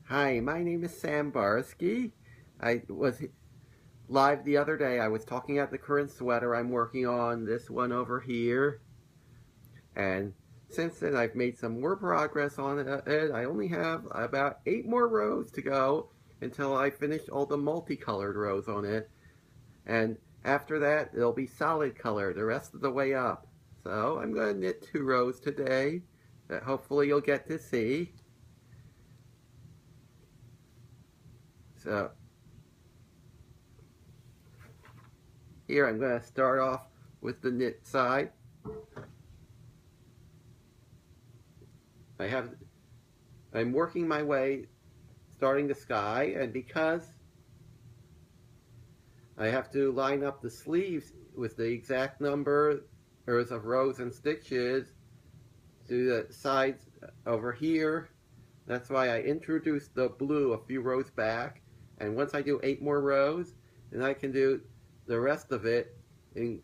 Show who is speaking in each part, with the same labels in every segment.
Speaker 1: Hi, my name is Sam Barsky. I was live the other day. I was talking about the current sweater I'm working on, this one over here. And since then, I've made some more progress on it. I only have about 8 more rows to go until I finish all the multicolored rows on it. And after that, it'll be solid color the rest of the way up. So I'm going to knit 2 rows today that hopefully you'll get to see. So here I'm going to start off with the knit side. I'm working my way starting the sky, and because I have to line up the sleeves with the exact number of rows and stitches to the sides over here, that's why I introduced the blue a few rows back. And once I do 8 more rows, then I can do the rest of it in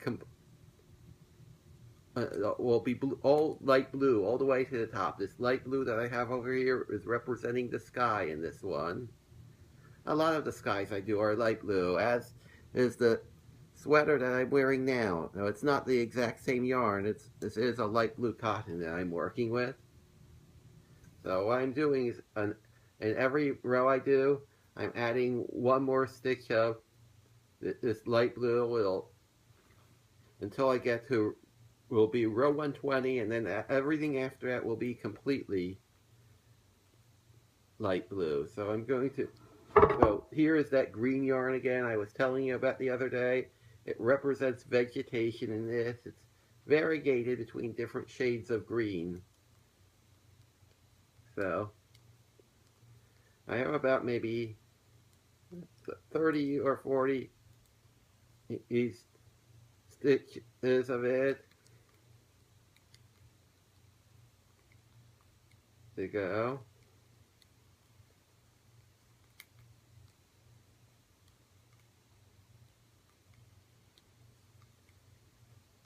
Speaker 1: will be blue, all light blue all the way to the top. This light blue that I have over here is representing the sky in this one. A lot of the skies I do are light blue, as is the sweater that I'm wearing now. Now, it's not the exact same yarn. This is a light blue cotton that I'm working with. So what I'm doing is, in every row I do, I'm adding 1 more stitch of this light blue until I get to, will be row 120, and then everything after that will be completely light blue. So I'm going to, so here is that green yarn again I was telling you about the other day. It represents vegetation in this. It's variegated between different shades of green. So I have about maybe 30 or 40 each stitches of it to go.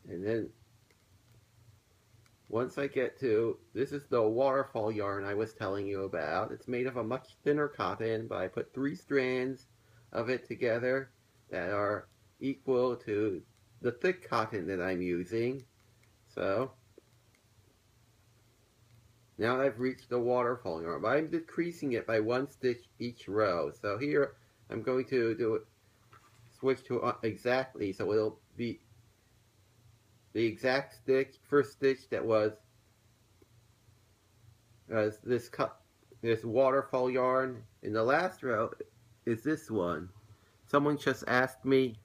Speaker 1: And then once I get to, this is the waterfall yarn I was telling you about. It's made of a much thinner cotton, but I put 3 strands of it together that are equal to the thick cotton that I'm using. So now I've reached the waterfall yarn, but I'm decreasing it by 1 stitch each row. So here I'm going to do it, switch to exactly, so it'll be the exact stitch, first stitch that was this waterfall yarn. In the last row is this one. Someone just asked me,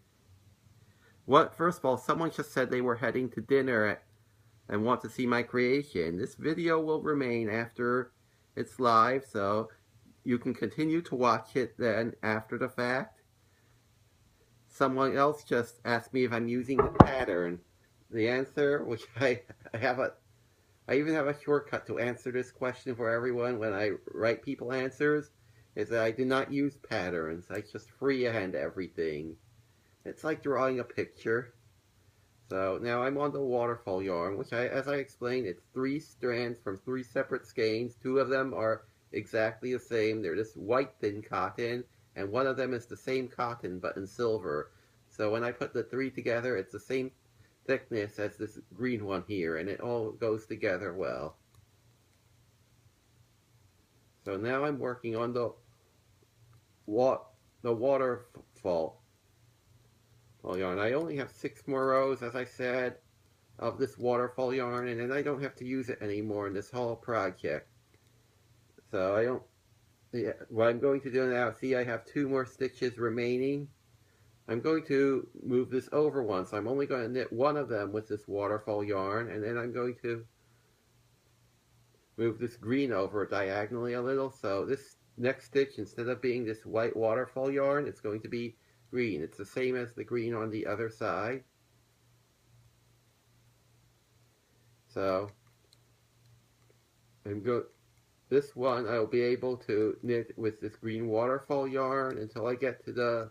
Speaker 1: first of all, someone just said they were heading to dinner and want to see my creation. This video will remain after it's live, so you can continue to watch it then after the fact. Someone else just asked me if I'm using the pattern. The answer, which I even have a shortcut to answer this question for everyone when I write people answers, is that I do not use patterns. I just freehand everything. It's like drawing a picture. So now I'm on the waterfall yarn, which as I explained, it's 3 strands from 3 separate skeins. 2 of them are exactly the same. They're this white thin cotton, and one of them is the same cotton but in silver. So when I put the 3 together, it's the same thickness as this green one here, and it all goes together well. So now I'm working on the waterfall yarn. I only have 6 more rows, as I said, of this waterfall yarn, and then I don't have to use it anymore in this whole project. So I don't, yeah, what I'm going to do now, see I have 2 more stitches remaining. I'm going to move this over one, so I'm only going to knit one of them with this waterfall yarn, and then I'm going to move this green over diagonally a little. So this next stitch, instead of being this white waterfall yarn, it's going to be green. It's the same as the green on the other side. So this one I'll be able to knit with this green waterfall yarn until I get to the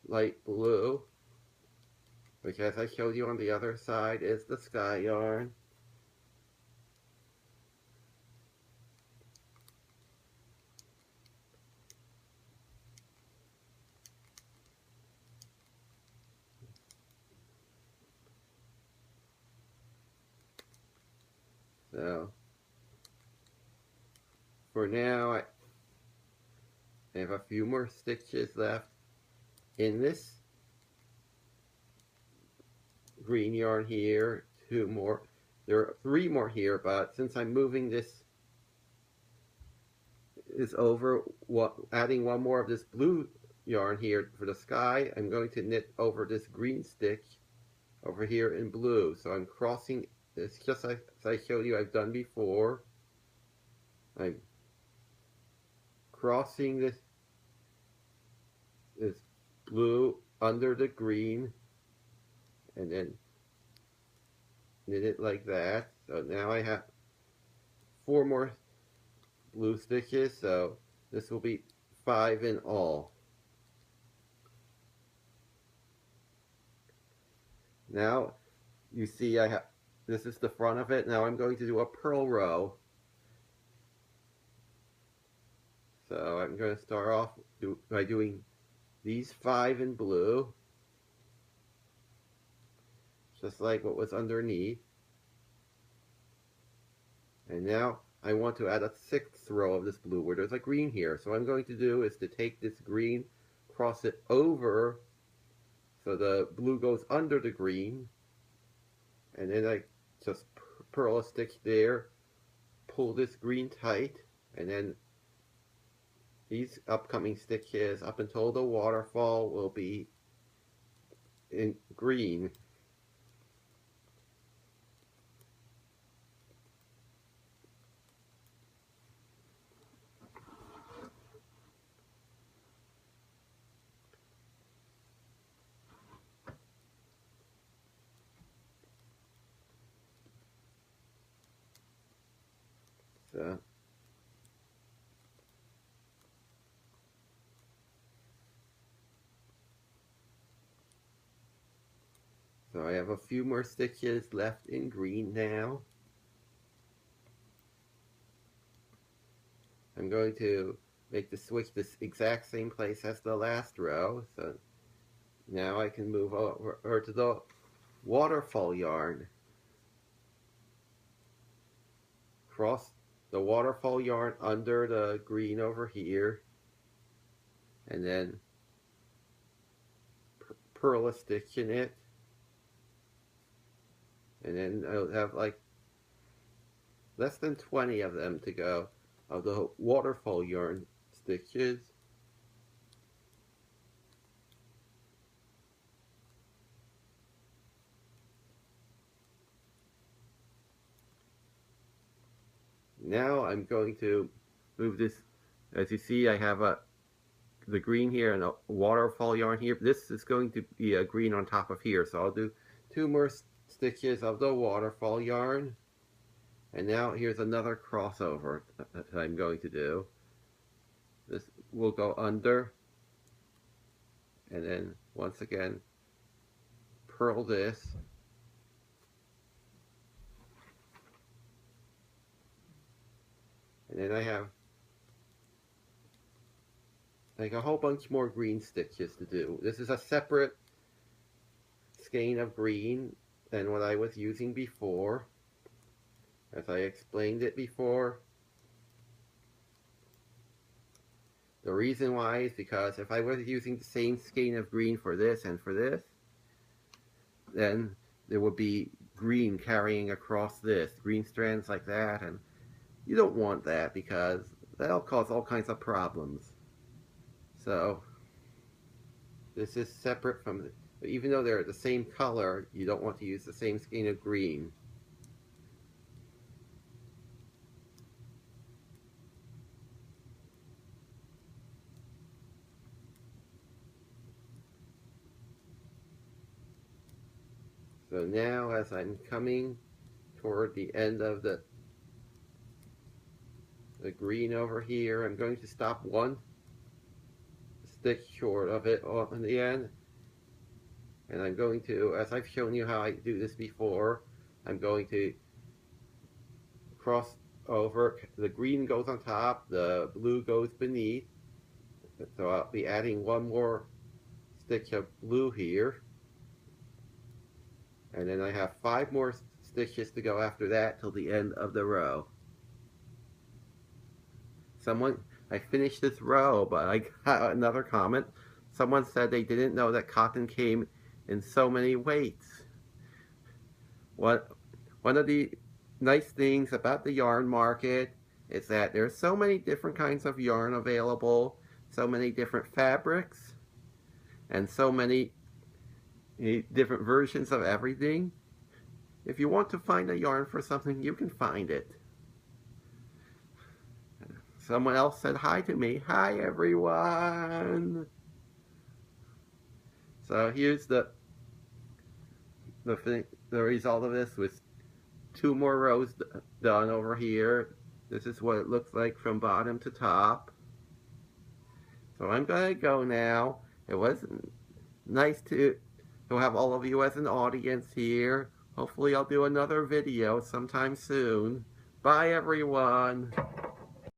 Speaker 1: light blue, which, as I showed you on the other side, is the sky yarn. So for now, I have a few more stitches left in this green yarn here, 2 more. There are 3 more here, but since I'm moving this is over, adding 1 more of this blue yarn here for the sky, I'm going to knit over this green stitch over here in blue. So I'm crossing this just as I showed you I've done before. I'm crossing this blue under the green and then knit it like that. So now I have 4 more blue stitches, so this will be 5 in all. Now you see I have, this is the front of it. Now I'm going to do a purl row. So I'm going to start off by doing these 5 in blue, just like what was underneath. And now I want to add a 6th row of this blue where there's a green here. So what I'm going to do is to take this green, cross it over, so the blue goes under the green, and then I just purl a stitch there, pull this green tight, and then these upcoming stitches up until the waterfall will be in green. So I have a few more stitches left in green now. I'm going to make the switch this exact same place as the last row. So now I can move over to the waterfall yarn. Cross the waterfall yarn under the green over here, and then purl a stitch in it, and then I'll have like less than 20 of them to go of the waterfall yarn stitches. Now I'm going to move this. As you see, I have the green here and a waterfall yarn here. This is going to be a green on top of here, so I'll do 2 more stitches of the waterfall yarn. And now here's another crossover that I'm going to do. This will go under, and then once again purl this, and then I have like a whole bunch more green stitches to do. This is a separate skein of green than what I was using before, as I explained it before. The reason why is because if I was using the same skein of green for this and for this, then there would be green carrying across this, green strands like that, and you don't want that because that'll cause all kinds of problems. So this is separate from, even though they're the same color, you don't want to use the same skein of green. So now as I'm coming toward the end of the green over here, I'm going to stop 1 stitch short of it on the end, and I'm going to, as I've shown you how I do this before, I'm going to cross over. The green goes on top, the blue goes beneath, so I'll be adding 1 more stitch of blue here, and then I have 5 more stitches to go after that till the end of the row. I finished this row, but I got another comment. Someone said they didn't know that cotton came in so many weights. One of the nice things about the yarn market is that there's so many different kinds of yarn available, so many different fabrics, and so many different versions of everything. If you want to find a yarn for something, you can find it. Someone else said hi to me. Hi, everyone. So here's the result of this with 2 more rows done over here. This is what it looks like from bottom to top. So I'm gonna go now. It was nice to have all of you as an audience here. Hopefully I'll do another video sometime soon. Bye, everyone.